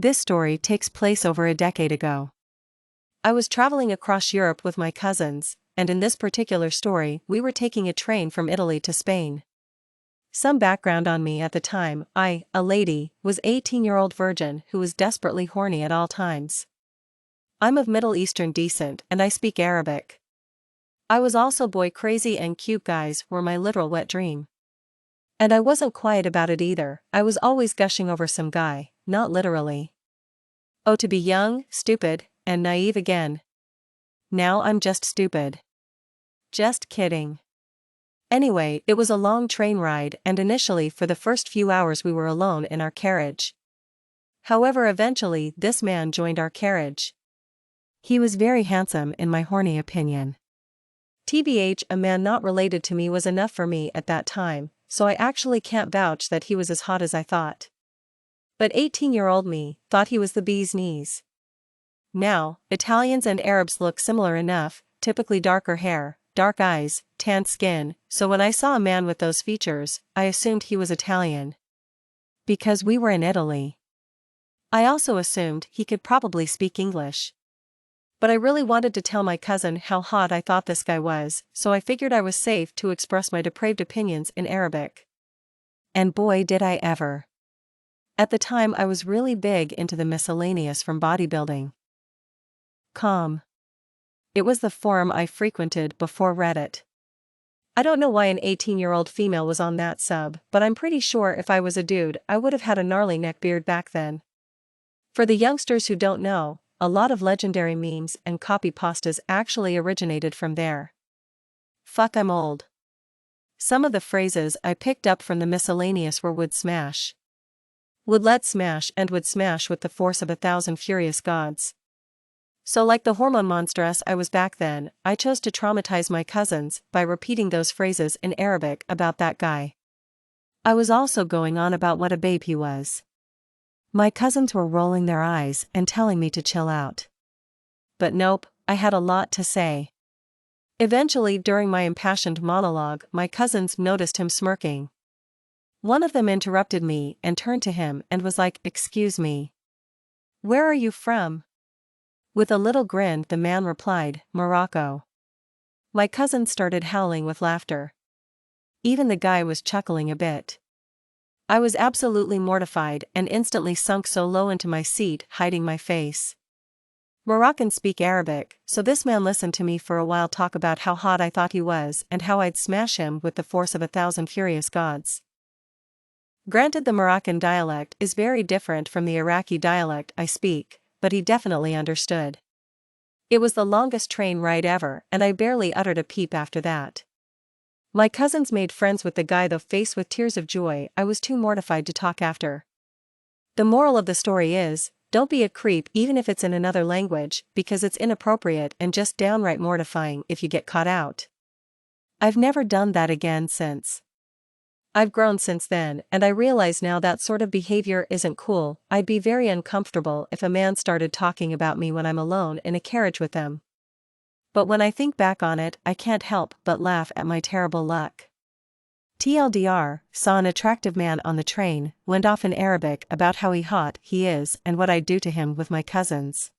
This story takes place over a decade ago. I was traveling across Europe with my cousins, and in this particular story, we were taking a train from Italy to Spain. Some background on me at the time: I, a lady, was 18-year-old virgin who was desperately horny at all times. I'm of Middle Eastern descent and I speak Arabic. I was also boy crazy, and cute guys were my literal wet dream. And I wasn't quiet about it either. I was always gushing over some guy, not literally. Oh, to be young, stupid, and naive again. Now I'm just stupid. Just kidding. Anyway, it was a long train ride, and initially for the first few hours we were alone in our carriage. However, eventually this man joined our carriage. He was very handsome in my horny opinion. TBH, a man not related to me was enough for me at that time, so I actually can't vouch that he was as hot as I thought. But 18-year-old me thought he was the bee's knees. Now, Italians and Arabs look similar enough, typically darker hair, dark eyes, tanned skin, so when I saw a man with those features, I assumed he was Italian. Because we were in Italy. I also assumed he could probably speak English. But I really wanted to tell my cousin how hot I thought this guy was, so I figured I was safe to express my depraved opinions in Arabic. And boy did I ever. At the time I was really big into the miscellaneous from bodybuilding. It was the forum I frequented before Reddit. I don't know why an 18-year-old female was on that sub, but I'm pretty sure if I was a dude I would have had a gnarly neckbeard back then. For the youngsters who don't know, a lot of legendary memes and copy pastas actually originated from there. Fuck, I'm old. Some of the phrases I picked up from the miscellaneous were would smash. Would let smash and would smash with the force of 1,000 furious gods. So like the hormone monstress I was back then, I chose to traumatize my cousins by repeating those phrases in Arabic about that guy. I was also going on about what a babe he was. My cousins were rolling their eyes and telling me to chill out. But nope, I had a lot to say. Eventually, during my impassioned monologue, my cousins noticed him smirking. One of them interrupted me and turned to him and was like, "Excuse me. Where are you from?" With a little grin, the man replied, "Morocco." My cousin started howling with laughter. Even the guy was chuckling a bit. I was absolutely mortified and instantly sunk so low into my seat, hiding my face. Moroccans speak Arabic, so this man listened to me for a while talk about how hot I thought he was and how I'd smash him with the force of 1,000 furious gods. Granted, the Moroccan dialect is very different from the Iraqi dialect I speak, but he definitely understood. It was the longest train ride ever, and I barely uttered a peep after that. My cousins made friends with the guy, though faced with tears of joy, I was too mortified to talk after. The moral of the story is, don't be a creep even if it's in another language, because it's inappropriate and just downright mortifying if you get caught out. I've never done that again since. I've grown since then, and I realize now that sort of behavior isn't cool. I'd be very uncomfortable if a man started talking about me when I'm alone in a carriage with them. But when I think back on it, I can't help but laugh at my terrible luck. TLDR, saw an attractive man on the train, went off in Arabic about how hot he is and what I'd do to him with my cousins.